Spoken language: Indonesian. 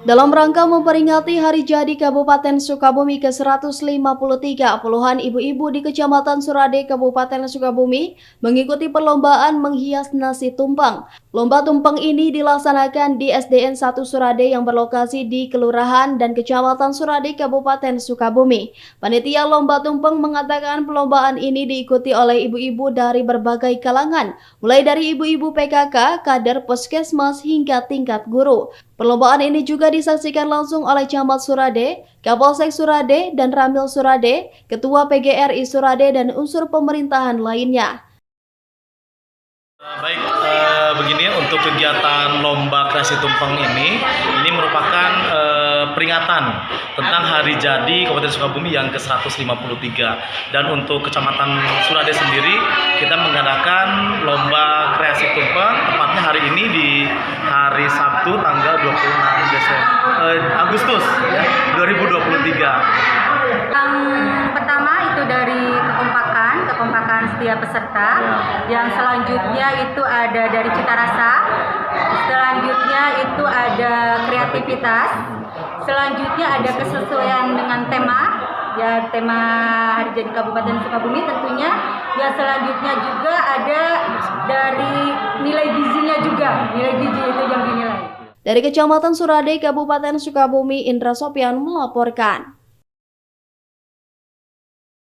Dalam rangka memperingati Hari Jadi Kabupaten Sukabumi ke-153, puluhan ibu-ibu di Kecamatan Surade, Kabupaten Sukabumi mengikuti perlombaan menghias nasi tumpeng. Lomba tumpeng ini dilaksanakan di SDN 1 Surade yang berlokasi di Kelurahan dan Kecamatan Surade, Kabupaten Sukabumi. Panitia Lomba Tumpeng mengatakan perlombaan ini diikuti oleh ibu-ibu dari berbagai kalangan, mulai dari ibu-ibu PKK, kader puskesmas hingga tingkat guru. Perlombaan ini juga disaksikan langsung oleh Camat Surade, Kapolsek Surade, dan Ramil Surade, Ketua PGRI Surade, dan unsur pemerintahan lainnya. Baik, begini untuk kegiatan lomba kreasi tumpeng ini merupakan peringatan tentang Hari Jadi Kabupaten Sukabumi yang ke-153. Dan untuk Kecamatan Surade sendiri, kita mengadakan lomba kreasi tumpeng tepatnya hari ini di hari Sabtu tanggal 26 Agustus ya, 2023. Yang pertama itu dari kekompakan setiap peserta. Yang selanjutnya itu ada dari cita rasa. Selanjutnya itu ada kreativitas. Selanjutnya ada kesesuaian dengan tema, ya tema Hari Jadi Kabupaten Sukabumi tentunya. Yang selanjutnya juga ada dari nilai gizinya juga, nilai gizi itu yang dinilai. Dari Kecamatan Surade, Kabupaten Sukabumi, Indra Sopyan melaporkan.